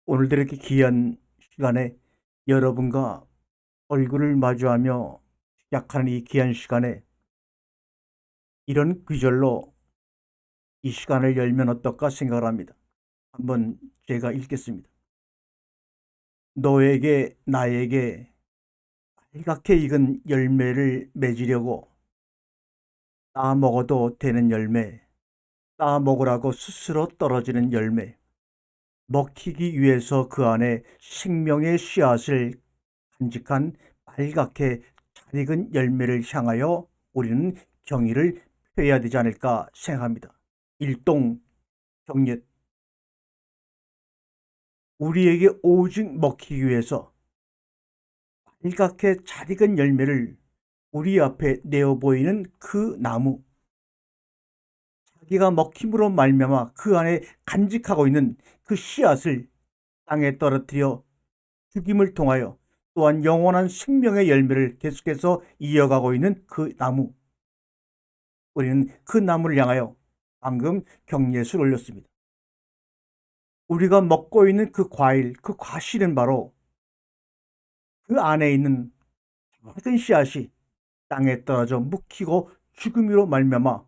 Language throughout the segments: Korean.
오늘도 이렇게 귀한 시간에 여러분과 얼굴을 마주하며 시작하는 이 귀한 시간에 이런 귀절로 이 시간을 열면 어떨까 생각을 합니다. 한번 제가 읽겠습니다. 너에게 나에게 빨갛게 익은 열매를 맺으려고 따 먹어도 되는 열매, 따 먹으라고 스스로 떨어지는 열매, 먹히기 위해서 그 안에 생명의 씨앗을 간직한 빨갛게 잘 익은 열매를 향하여 우리는 경의를 표해야 되지 않을까 생각합니다. 일동 경례, 우리에게 오직 먹히기 위해서 빨갛게 잘 익은 열매를 우리 앞에 내어 보이는 그 나무, 자기가 먹힘으로 말미암아 그 안에 간직하고 있는 그 씨앗을 땅에 떨어뜨려 죽임을 통하여 또한 영원한 생명의 열매를 계속해서 이어가고 있는 그 나무, 우리는 그 나무를 향하여 방금 경례를 올렸습니다. 우리가 먹고 있는 그 과일, 그 과실은 바로 그 안에 있는 작은 씨앗이 땅에 떨어져 묵히고 죽음으로 말미암아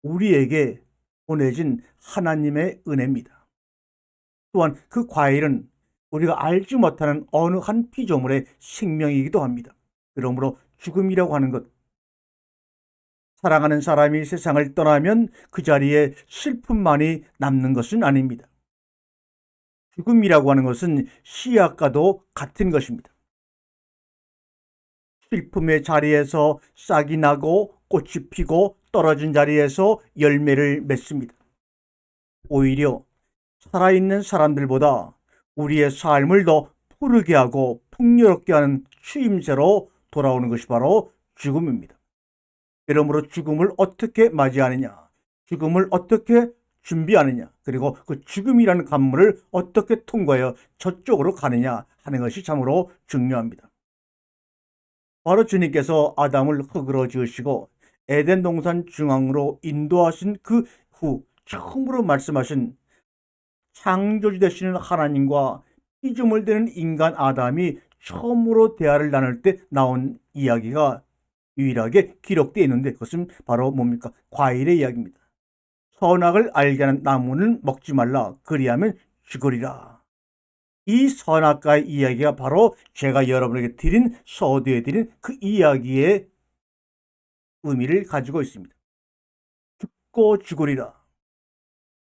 우리에게 보내진 하나님의 은혜입니다. 또한 그 과일은 우리가 알지 못하는 어느 한 피조물의 생명이기도 합니다. 그러므로 죽음이라고 하는 것, 사랑하는 사람이 세상을 떠나면 그 자리에 슬픔만이 남는 것은 아닙니다. 죽음이라고 하는 것은 씨앗과도 같은 것입니다. 슬픔의 자리에서 싹이 나고 꽃이 피고 떨어진 자리에서 열매를 맺습니다. 오히려 살아있는 사람들보다 우리의 삶을 더 푸르게 하고 풍요롭게 하는 추임새로 돌아오는 것이 바로 죽음입니다. 그러므로 죽음을 어떻게 맞이하느냐, 죽음을 어떻게 준비하느냐, 그리고 그 죽음이라는 관문을 어떻게 통과하여 저쪽으로 가느냐 하는 것이 참으로 중요합니다. 바로 주님께서 아담을 흙으로 지으시고 에덴 동산 중앙으로 인도하신 그 후 처음으로 말씀하신 창조주 되시는 하나님과 피조물 되는 인간 아담이 처음으로 대화를 나눌 때 나온 이야기가 유일하게 기록되어 있는데, 그것은 바로 뭡니까? 과일의 이야기입니다. 선악을 알게 하는 나무는 먹지 말라, 그리하면 죽으리라. 이 선악과의 이야기가 바로 제가 여러분에게 드린, 서두에 드린 그 이야기의 의미를 가지고 있습니다. 죽고 죽으리라.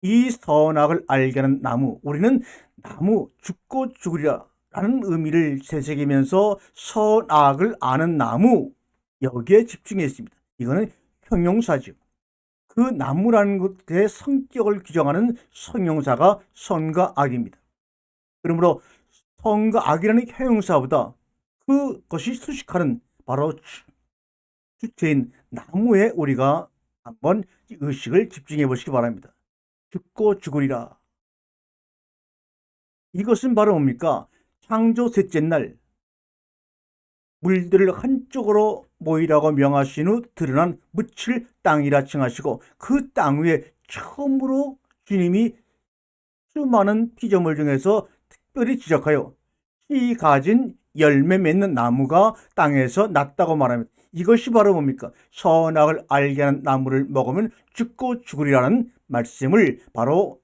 이 선악을 알게 하는 나무, 우리는 나무, 죽고 죽으리라 라는 의미를 새새기면서 선악을 아는 나무, 여기에 집중했습니다. 이거는 형용사죠. 그 나무라는 것의 성격을 규정하는 성용사가 선과 악입니다. 그러므로 선과 악이라는 형용사보다 그것이 수식하는 바로 주체인 나무에 우리가 한번 의식을 집중해 보시기 바랍니다. 죽고 죽으리라. 이것은 바로 뭡니까? 창조 셋째 날 물들을 한쪽으로 모이라고 명하신 후 드러난 묻힐 땅이라 칭하시고, 그 땅 위에 처음으로 주님이 수많은 피조물 중에서 특별히 지적하여 씨 가진 열매 맺는 나무가 땅에서 났다고 말합니다. 이것이 바로 뭡니까? 선악을 알게 하는 나무를 먹으면 죽고 죽으리라는 말씀을 바로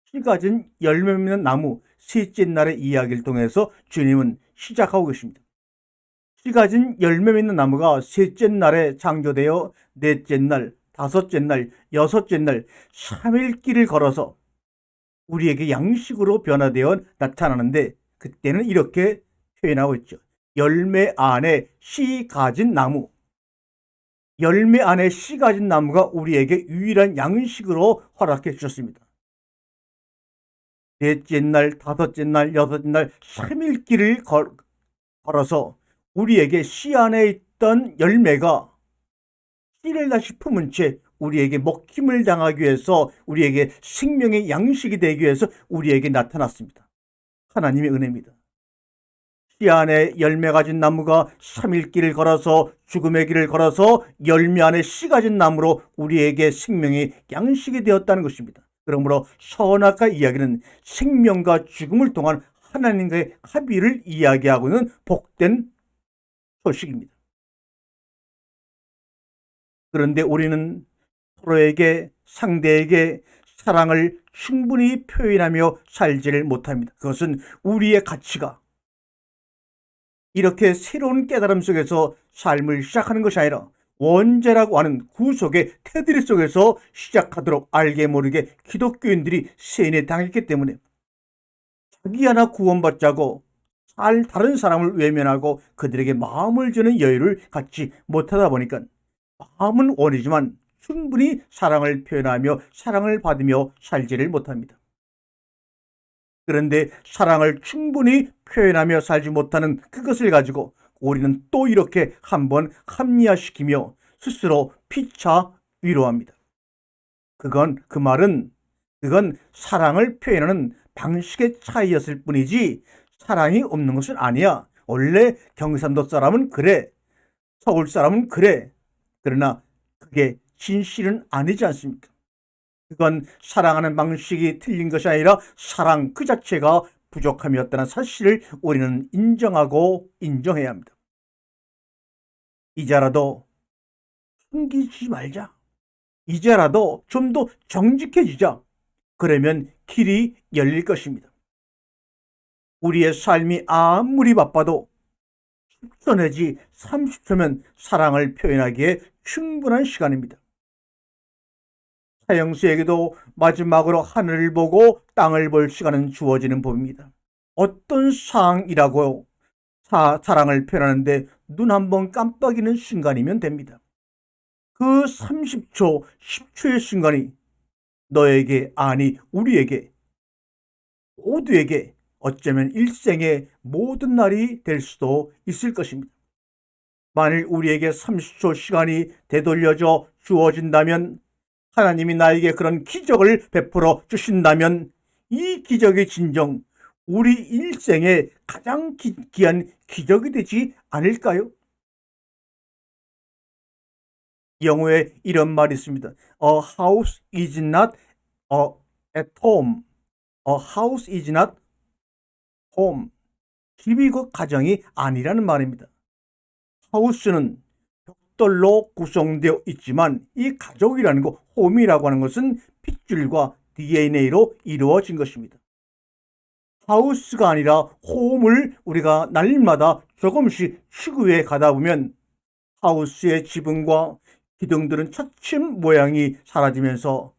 씨 가진 열매 맺는 나무 셋째 날의 이야기를 통해서 주님은 시작하고 계십니다. 씨 가진 열매 맺는 나무가 셋째 날에 창조되어 넷째 날, 다섯째 날, 여섯째 날 3일 길을 걸어서 우리에게 양식으로 변화되어 나타나는데, 그때는 이렇게 표현하고 있죠. 열매 안에 씨 가진 나무. 열매 안에 씨 가진 나무가 우리에게 유일한 양식으로 허락해 주셨습니다. 넷째 날, 다섯째 날, 여섯째 날 3일 길을 걸어서 우리에게 씨 안에 있던 열매가 씨를 다시 품은 채 우리에게 먹힘을 당하기 위해서, 우리에게 생명의 양식이 되기 위해서 우리에게 나타났습니다. 하나님의 은혜입니다. 씨 안에 열매 가진 나무가 3일 길을 걸어서, 죽음의 길을 걸어서 열매 안에 씨 가진 나무로 우리에게 생명의 양식이 되었다는 것입니다. 그러므로 선악과 이야기는 생명과 죽음을 통한 하나님과의 합의를 이야기하고 있는 복된 소식입니다. 그런데 우리는 서로에게, 상대에게 사랑을 충분히 표현하며 살지를 못합니다. 그것은 우리의 가치가 이렇게 새로운 깨달음 속에서 삶을 시작하는 것이 아니라 원죄라고 하는 구속의 테두리 속에서 시작하도록 알게 모르게 기독교인들이 세뇌당했기 때문에 자기 하나 구원받자고 다른 사람을 외면하고 그들에게 마음을 주는 여유를 갖지 못하다 보니까 마음은 원이지만 충분히 사랑을 표현하며 사랑을 받으며 살지를 못합니다. 그런데 사랑을 충분히 표현하며 살지 못하는 그것을 가지고 우리는 또 이렇게 한번 합리화시키며 스스로 피차 위로합니다. 그건 사랑을 표현하는 방식의 차이였을 뿐이지 사랑이 없는 것은 아니야. 원래 경상도 사람은 그래. 서울 사람은 그래. 그러나 그게 진실은 아니지 않습니까? 그건 사랑하는 방식이 틀린 것이 아니라 사랑 그 자체가 부족함이었다는 사실을 우리는 인정하고 인정해야 합니다. 이제라도 숨기지 말자. 이제라도 좀 더 정직해지자. 그러면 길이 열릴 것입니다. 우리의 삶이 아무리 바빠도 10초 내지 30초면 사랑을 표현하기에 충분한 시간입니다. 사형수에게도 마지막으로 하늘을 보고 땅을 볼 시간은 주어지는 법입니다. 어떤 상황이라고 사랑을 표현하는데 눈 한번 깜빡이는 순간이면 됩니다. 그 30초, 10초의 순간이 너에게, 아니 우리에게, 모두에게 어쩌면 일생의 모든 날이 될 수도 있을 것입니다. 만일 우리에게 30초 시간이 되돌려져 주어진다면, 하나님이 나에게 그런 기적을 베풀어 주신다면 이 기적이 진정 우리 일생의 가장 귀한 기적이 되지 않을까요? 영어에 이런 말이 있습니다. A house is not at home. A house is not home. 집이 그 가정이 아니라는 말입니다. 하우스는 벽돌로 구성되어 있지만 이 가족이라는 거, 홈이라고 하는 것은 핏줄과 DNA로 이루어진 것입니다. 하우스가 아니라 홈을 우리가 날마다 조금씩 추구해 가다 보면 하우스의 지붕과 기둥들은 차츰 모양이 사라지면서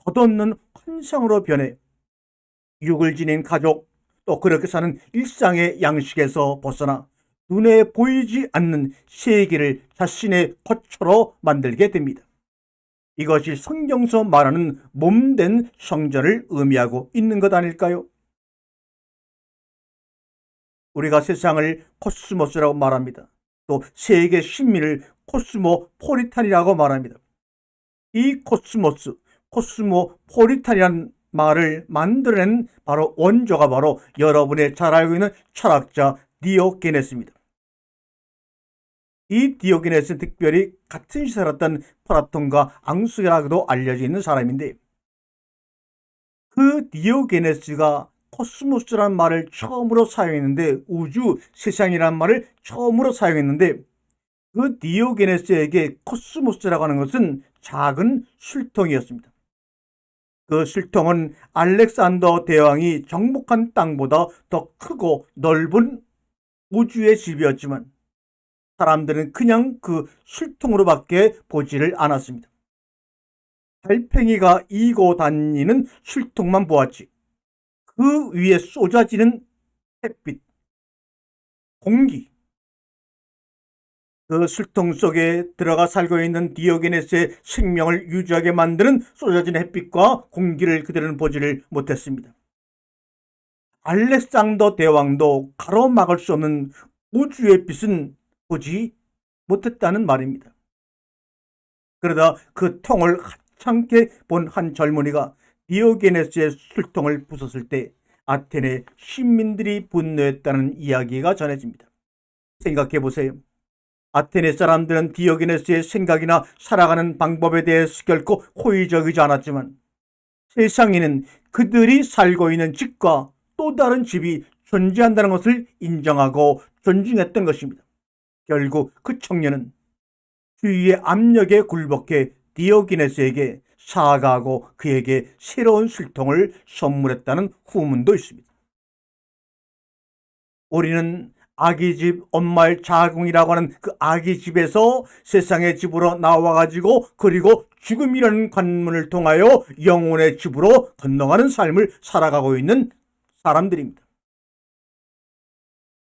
덧없는 환상으로 변해 육을 지닌 가족, 또 그렇게 사는 일상의 양식에서 벗어나 눈에 보이지 않는 세계를 자신의 거처로 만들게 됩니다. 이것이 성경서 말하는 몸된 성전을 의미하고 있는 것 아닐까요? 우리가 세상을 코스모스라고 말합니다. 또 세계 신민을 코스모포리탄이라고 말합니다. 이 코스모포리탄이라는 말을 만들어낸 바로 원조가 바로 여러분의 잘 알고 있는 철학자 디오게네스입니다. 이 디오게네스는 특별히 같은 시대에 살았던 플라톤과 앙수라고도 알려져 있는 사람인데, 그 디오게네스가 코스모스라는 말을 처음으로 사용했는데, 우주, 세상이라는 말을 처음으로 사용했는데, 그 디오게네스에게 코스모스라고 하는 것은 작은 술통이었습니다. 그 술통은 알렉산더 대왕이 정복한 땅보다 더 크고 넓은 우주의 집이었지만 사람들은 그냥 그 술통으로밖에 보지를 않았습니다. 달팽이가 이고 다니는 술통만 보았지 그 위에 쏟아지는 햇빛, 공기, 그 술통 속에 들어가 살고 있는 디오게네스의 생명을 유지하게 만드는 쏟아지는 햇빛과 공기를 그들은 보지를 못했습니다. 알렉산더 대왕도 가로막을 수 없는 우주의 빛은 보지 못했다는 말입니다. 그러다 그 통을 하찮게 본 한 젊은이가 디오게네스의 술통을 부쉈을 때 아테네 시민들이 분노했다는 이야기가 전해집니다. 생각해 보세요. 아테네 사람들은 디오게네스의 생각이나 살아가는 방법에 대해서 결코 호의적이지 않았지만 세상에는 그들이 살고 있는 집과 또 다른 집이 존재한다는 것을 인정하고 존중했던 것입니다. 결국 그 청년은 주위의 압력에 굴복해 디오기네스에게 사과하고 그에게 새로운 술통을 선물했다는 후문도 있습니다. 우리는 아기 집 엄마의 자궁이라고 하는 그 아기 집에서 세상의 집으로 나와가지고 그리고 죽음이라는 관문을 통하여 영혼의 집으로 건너가는 삶을 살아가고 있는 사람들입니다.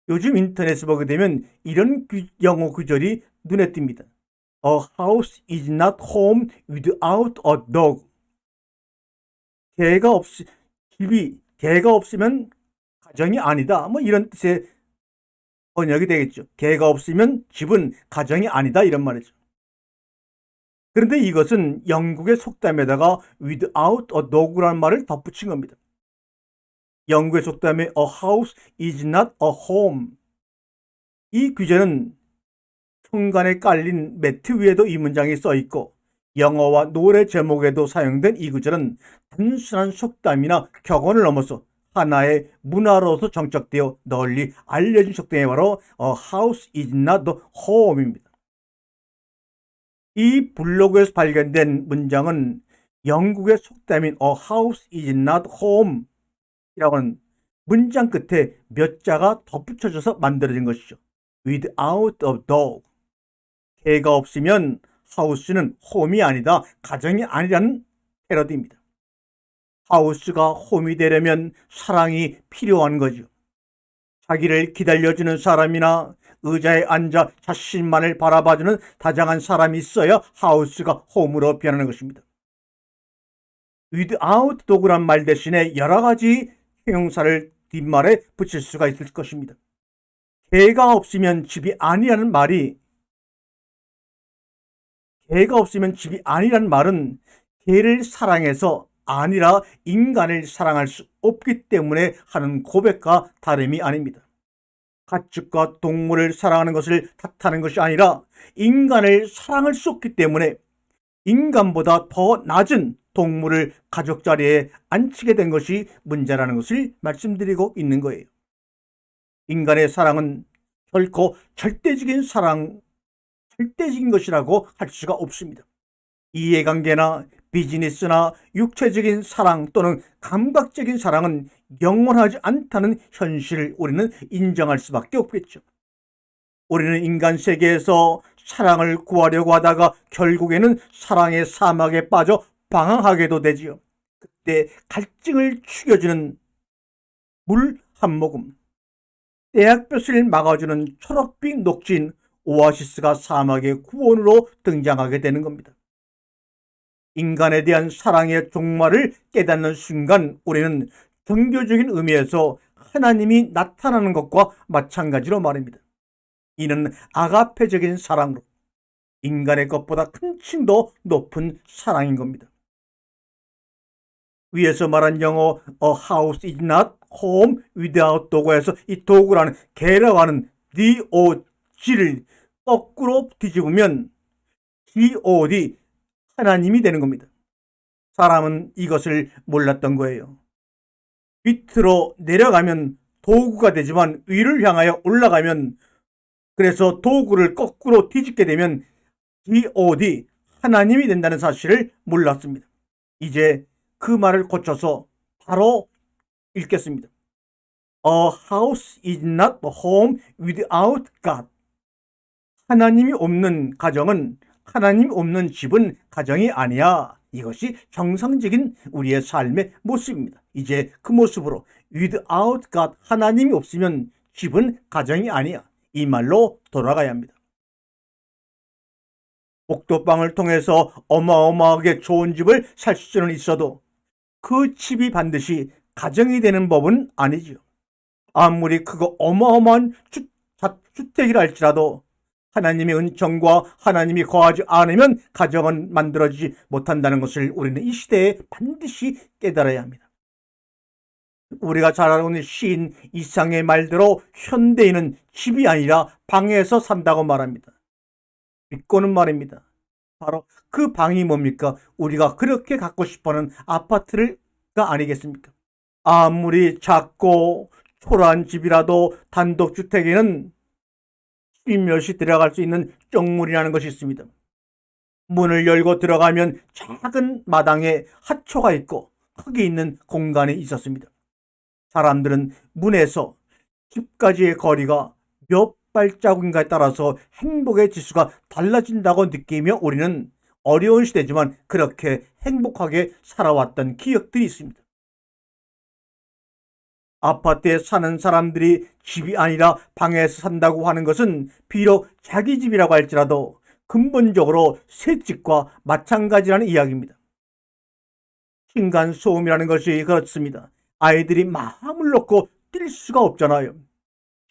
요즘 인터넷에 보게 되면 이런 영어 구절이 눈에 띕니다. A house is not home without a dog. 집이 개가 없으면 가정이 아니다. 뭐 이런 뜻의 번역이 되겠죠. 개가 없으면 집은 가정이 아니다 이런 말이죠. 그런데 이것은 영국의 속담에다가 without a dog라는 말을 덧붙인 겁니다. 영국의 속담에 a house is not a home. 이 규제는 현관에 깔린 매트 위에도 이 문장이 써 있고 영어와 노래 제목에도 사용된 이 구절은 단순한 속담이나 격언을 넘어서 하나의 문화로서 정착되어 널리 알려진 속담이 바로 A house is not a home입니다. 이 블로그에서 발견된 문장은 영국의 속담인 A house is not home 이라고 하는 문장 끝에 몇 자가 덧붙여져서 만들어진 것이죠. Without a dog. 개가 없으면 하우스는 홈이 아니다, 가정이 아니라는 패러디입니다. 하우스가 홈이 되려면 사랑이 필요한 거죠. 자기를 기다려주는 사람이나 의자에 앉아 자신만을 바라봐주는 다정한 사람이 있어야 하우스가 홈으로 변하는 것입니다. without dog란 말 대신에 여러 가지 형용사를 뒷말에 붙일 수가 있을 것입니다. 개가 없으면 집이 아니라는 말이 개가 없으면 집이 아니라는 말은 개를 사랑해서 아니라 인간을 사랑할 수 없기 때문에 하는 고백과 다름이 아닙니다. 가축과 동물을 사랑하는 것을 탓하는 것이 아니라 인간을 사랑할 수 없기 때문에 인간보다 더 낮은 동물을 가족 자리에 앉히게 된 것이 문제라는 것을 말씀드리고 있는 거예요. 인간의 사랑은 결코 절대적인 것이라고 할 수가 없습니다. 이해관계나 비즈니스나 육체적인 사랑 또는 감각적인 사랑은 영원하지 않다는 현실을 우리는 인정할 수밖에 없겠죠. 우리는 인간 세계에서 사랑을 구하려고 하다가 결국에는 사랑의 사막에 빠져 방황하게도 되지요. 그때 갈증을 죽여주는 물 한 모금, 떼약볕을 막아주는 초록빛 녹진 오아시스가 사막의 구원으로 등장하게 되는 겁니다. 인간에 대한 사랑의 종말을 깨닫는 순간 우리는 종교적인 의미에서 하나님이 나타나는 것과 마찬가지로 말입니다. 이는 아가페적인 사랑으로 인간의 것보다 한층 더 높은 사랑인 겁니다. 위에서 말한 영어 A house is not home without dog에서 이 dog라는 개라고 하는 DOG를 거꾸로 뒤집으면 God, 하나님이 되는 겁니다. 사람은 이것을 몰랐던 거예요. 밑으로 내려가면 도구가 되지만 위를 향하여 올라가면 그래서 도구를 거꾸로 뒤집게 되면 God, 하나님이 된다는 사실을 몰랐습니다. 이제 그 말을 고쳐서 바로 읽겠습니다. A house is not a home without God. 하나님이 없는 가정은, 하나님이 없는 집은 가정이 아니야. 이것이 정상적인 우리의 삶의 모습입니다. 이제 그 모습으로 without God, 하나님이 없으면 집은 가정이 아니야. 이 말로 돌아가야 합니다. 옥토방을 통해서 어마어마하게 좋은 집을 살 수는 있어도 그 집이 반드시 가정이 되는 법은 아니지요. 아무리 크고 어마어마한 주택이라 할지라도 하나님의 은총과 하나님이 거하지 않으면 가정은 만들어지지 못한다는 것을 우리는 이 시대에 반드시 깨달아야 합니다. 우리가 잘 알고 있는 시인 이상의 말대로 현대인은 집이 아니라 방에서 산다고 말합니다. 비꼬는 말입니다. 바로 그 방이 뭡니까? 우리가 그렇게 갖고 싶어하는 아파트가 아니겠습니까? 아무리 작고 초라한 집이라도 단독주택에는 몇이 들어갈 수 있는 쪽문이라는 것이 있습니다. 문을 열고 들어가면 작은 마당에 하초가 있고 흙이 있는 공간이 있었습니다. 사람들은 문에서 집까지의 거리가 몇 발자국인가에 따라서 행복의 지수가 달라진다고 느끼며 우리는 어려운 시대지만 그렇게 행복하게 살아왔던 기억들이 있습니다. 아파트에 사는 사람들이 집이 아니라 방에서 산다고 하는 것은 비록 자기 집이라고 할지라도 근본적으로 새 집과 마찬가지라는 이야기입니다. 층간소음이라는 것이 그렇습니다. 아이들이 마음을 놓고 뛸 수가 없잖아요.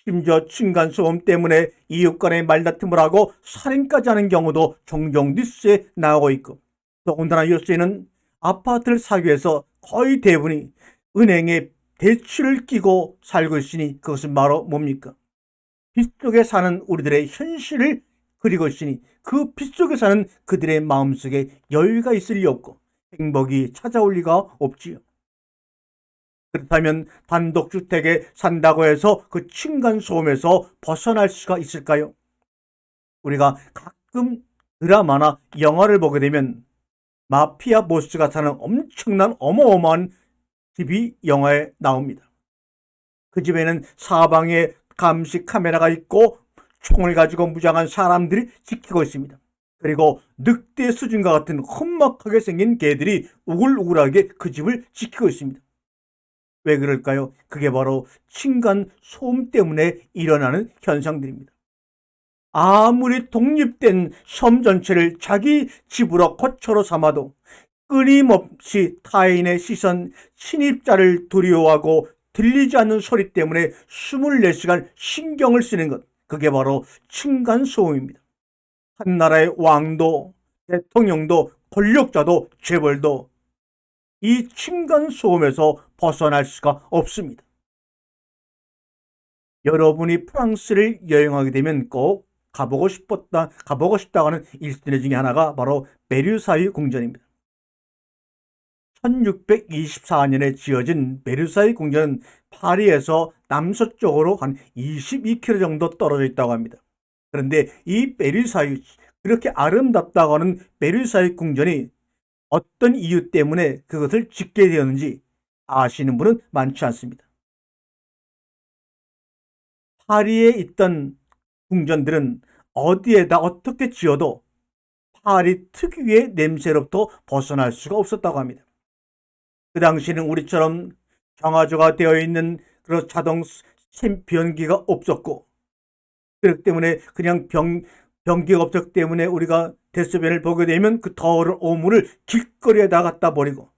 심지어 층간소음 때문에 이웃 간의 말다툼을 하고 살인까지 하는 경우도 종종 뉴스에 나오고 있고, 더군다나 요새는 아파트를 사기 위해서 거의 대부분이 은행에 대출을 끼고 살고 있으니 그것은 바로 뭡니까? 빚 속에 사는 우리들의 현실을 그리고 있으니 그 빚 속에 사는 그들의 마음속에 여유가 있을 리 없고 행복이 찾아올 리가 없지요. 그렇다면 단독주택에 산다고 해서 그 층간소음에서 벗어날 수가 있을까요? 우리가 가끔 드라마나 영화를 보게 되면 마피아 보스가 사는 엄청난 어마어마한 집이 영화에 나옵니다. 그 집에는 사방에 감시 카메라가 있고 총을 가지고 무장한 사람들이 지키고 있습니다. 그리고 늑대 수준과 같은 험악하게 생긴 개들이 우글우글하게 그 집을 지키고 있습니다. 왜 그럴까요? 그게 바로 층간 소음 때문에 일어나는 현상들입니다. 아무리 독립된 섬 전체를 자기 집으로 거처로 삼아도 끊임없이 타인의 시선, 침입자를 두려워하고 들리지 않는 소리 때문에 24시간 신경을 쓰는 것, 그게 바로 층간소음입니다. 한 나라의 왕도, 대통령도, 권력자도, 재벌도 이 층간소음에서 벗어날 수가 없습니다. 여러분이 프랑스를 여행하게 되면 꼭 가보고 싶다고 하는 일대 중에 하나가 바로 베르사유 궁전입니다. 1624년에 지어진 베르사유 궁전은 파리에서 남서쪽으로 한 22km 정도 떨어져 있다고 합니다. 그런데 이 베르사유, 그렇게 아름답다고 하는 베르사유 궁전이 어떤 이유 때문에 그것을 짓게 되었는지 아시는 분은 많지 않습니다. 파리에 있던 궁전들은 어디에다 어떻게 지어도 파리 특유의 냄새로부터 벗어날 수가 없었다고 합니다. 그 당시에는 우리처럼 정화조가 되어 있는 그런 자동 변기가 없었고, 그렇기 때문에 그냥 변기가 없었기 때문에 우리가 대소변을 보게 되면 그 더러운 오물을 길거리에다 갖다 버리고,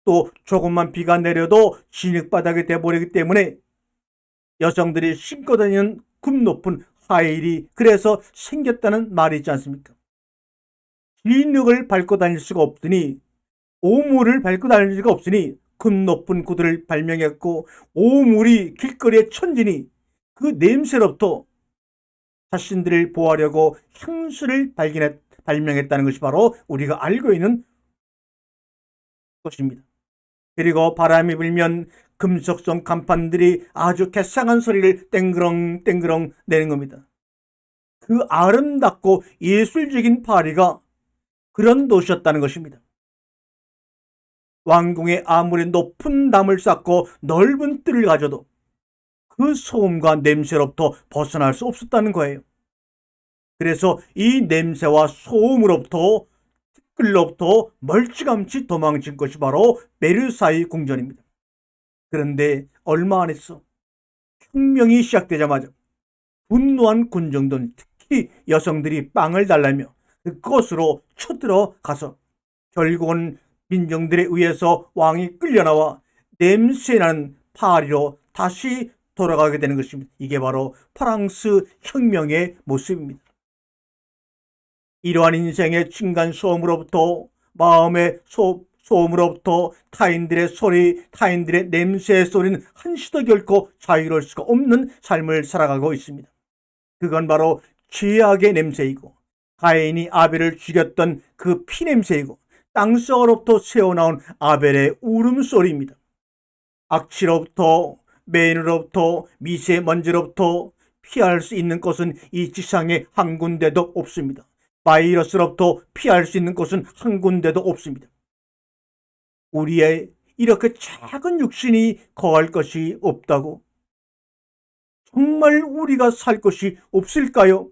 또 조금만 비가 내려도 진흙바닥이 돼버리기 때문에 여성들이 신고 다니는 굽 높은 하일이 그래서 생겼다는 말이 있지 않습니까? 진흙을 밟고 다닐 수가 없으니, 오물을 밟고 다닐 수가 없으니 굽 높은 구두를 발명했고, 오물이 길거리에 천지니 그 냄새로부터 자신들을 보호하려고 향수를 발명했다는 것이 바로 우리가 알고 있는 것입니다. 그리고 바람이 불면 금속성 간판들이 아주 개쌍한 소리를 땡그렁 땡그렁 내는 겁니다. 그 아름답고 예술적인 파리가 그런 도시였다는 것입니다. 왕궁에 아무리 높은 담을 쌓고 넓은 뜰을 가져도 그 소음과 냄새로부터 벗어날 수 없었다는 거예요. 그래서 이 냄새와 소음으로부터, 티끌로부터 멀찌감치 도망친 것이 바로 베르사유 궁전입니다. 그런데 얼마 안 했어. 혁명이 시작되자마자 분노한 군정들, 특히 여성들이 빵을 달라며 그것으로 쳐들어가서 결국은 민정들에 의해서 왕이 끌려나와 냄새나는 파리로 다시 돌아가게 되는 것입니다. 이게 바로 프랑스 혁명의 모습입니다. 이러한 인생의 층간소음으로부터, 마음의 소음으로부터, 타인들의 소리, 타인들의 냄새의 소리는 한시도 결코 자유로울 수가 없는 삶을 살아가고 있습니다. 그건 바로 죄악의 냄새이고 가인이 아벨을 죽였던 그 피냄새이고 땅속으로부터 새어나온 아벨의 울음소리입니다. 악취로부터, 매인으로부터, 미세먼지로부터 피할 수 있는 곳은 이 지상에 한 군데도 없습니다. 바이러스로부터 피할 수 있는 곳은 한 군데도 없습니다. 우리의 이렇게 작은 육신이 거할 것이 없다고? 정말 우리가 살 것이 없을까요?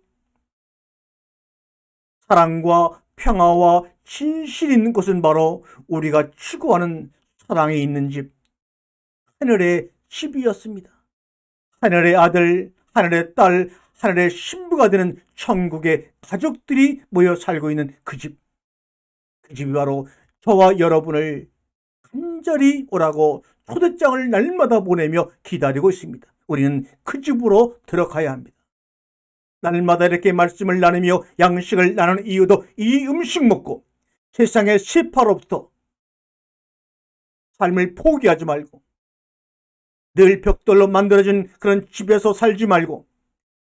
사랑과 평화와 진실이 있는 곳은 바로 우리가 추구하는 사랑이 있는 집, 하늘의 집이었습니다. 하늘의 아들, 하늘의 딸, 하늘의 신부가 되는 천국의 가족들이 모여 살고 있는 그 집. 그 집이 바로 저와 여러분을 간절히 오라고 초대장을 날마다 보내며 기다리고 있습니다. 우리는 그 집으로 들어가야 합니다. 날마다 이렇게 말씀을 나누며 양식을 나누는 이유도 이 음식 먹고 세상의 세파로부터 삶을 포기하지 말고 늘 벽돌로 만들어진 그런 집에서 살지 말고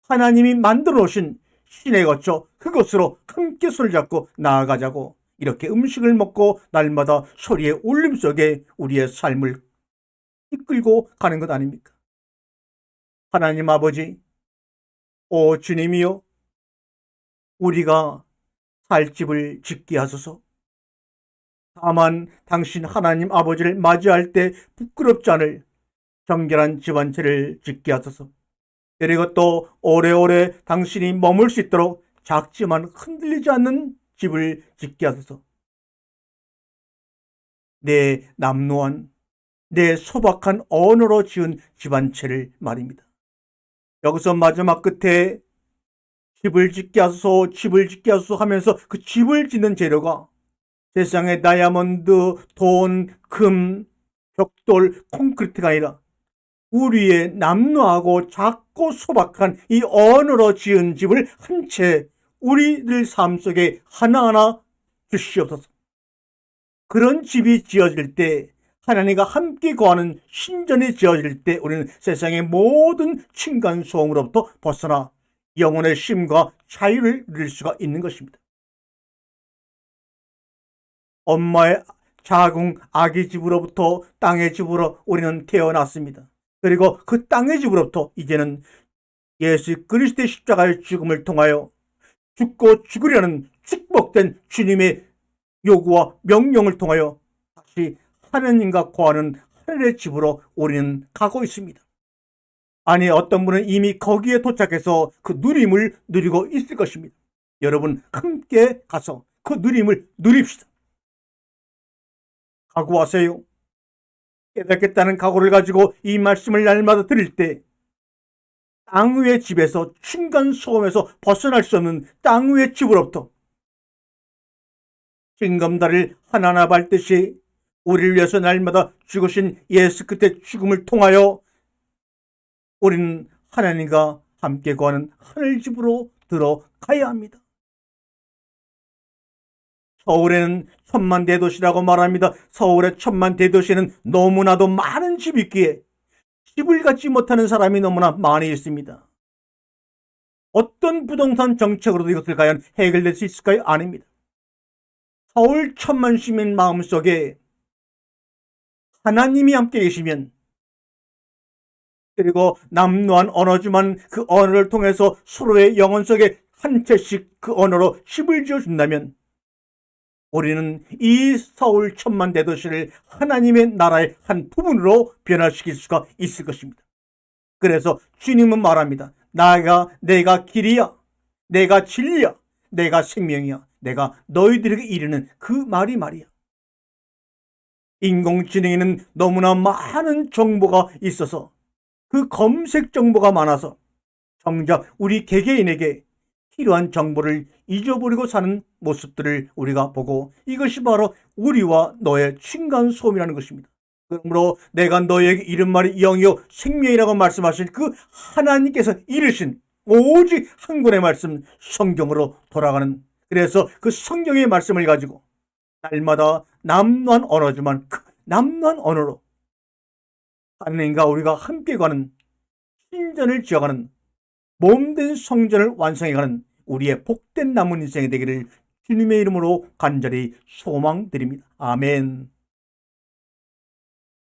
하나님이 만들어 놓으신 신에 거쳐 그것으로 함께 손을 잡고 나아가자고, 이렇게 음식을 먹고 날마다 소리의 울림 속에 우리의 삶을 이끌고 가는 것 아닙니까? 하나님 아버지, 오 주님이여, 우리가 살 집을 짓게 하소서. 다만 당신 하나님 아버지를 맞이할 때 부끄럽지 않을 정결한 집 한 채를 짓게 하소서. 그리고 또 오래오래 당신이 머물 수 있도록 작지만 흔들리지 않는 집을 짓게 하소서. 내 남루한, 내 소박한 언어로 지은 집 한 채를 말입니다. 여기서 마지막 끝에 집을 짓게 하소서, 집을 짓게 하소서 하면서 그 집을 짓는 재료가 세상의 다이아몬드, 돈, 금, 벽돌, 콘크리트가 아니라 우리의 남루하고 작고 소박한 이 언어로 지은 집을 한 채 우리들 삶 속에 하나하나 주시옵소서. 그런 집이 지어질 때, 하나님과 함께 거하는 신전이 지어질 때 우리는 세상의 모든 층간소음으로부터 벗어나 영혼의 쉼과 자유를 누릴 수가 있는 것입니다. 엄마의 자궁 아기 집으로부터 땅의 집으로 우리는 태어났습니다. 그리고 그 땅의 집으로부터 이제는 예수 그리스도의 십자가의 죽음을 통하여 죽고 죽으려는 축복된 주님의 요구와 명령을 통하여 다시 하느님과 거하는 하늘의 집으로 우리는 가고 있습니다. 아니, 어떤 분은 이미 거기에 도착해서 그 누림을 누리고 있을 것입니다. 여러분, 함께 가서 그 누림을 누립시다. 각오하세요. 깨닫겠다는 각오를 가지고 이 말씀을 날마다 들을 때 땅 위의 집에서 층간소음에서 벗어날 수 없는 땅 위의 집으로부터 징검다리를 하나하나 밟듯이 우리를 위해서 날마다 죽으신 예수 그리스도의 죽음을 통하여 우리는 하나님과 함께 거하는 하늘집으로 들어가야 합니다. 서울에는 천만대도시라고 말합니다. 서울의 천만대도시에는 너무나도 많은 집이 있기에 집을 갖지 못하는 사람이 너무나 많이 있습니다. 어떤 부동산 정책으로도 이것을 과연 해결될 수 있을까요? 아닙니다. 서울 천만 시민 마음속에 하나님이 함께 계시면, 그리고 남루한 언어지만 그 언어를 통해서 서로의 영혼 속에 한 채씩 그 언어로 집을 지어준다면 우리는 이 서울 천만 대도시를 하나님의 나라의 한 부분으로 변화시킬 수가 있을 것입니다. 그래서 주님은 말합니다. 내가 길이야, 내가 진리야, 내가 생명이야, 내가 너희들에게 이르는 그 말이야. 인공지능에는 너무나 많은 정보가 있어서 그 검색 정보가 많아서 정작 우리 개개인에게 필요한 정보를 잊어버리고 사는 모습들을 우리가 보고, 이것이 바로 우리와 너의 층간소음이라는 것입니다. 그러므로 내가 너에게 이른 말이 영이요 생명이라고 말씀하신 그 하나님께서 이르신 오직 한 권의 말씀 성경으로 돌아가는, 그래서 그 성경의 말씀을 가지고 날마다 남루한 언어지만 그 남루한 언어로 하나님과 우리가 함께 가는 신전을 지어가는 몸된 성전을 완성해가는 우리의 복된 남은 인생이 되기를 주님의 이름으로 간절히 소망드립니다. 아멘.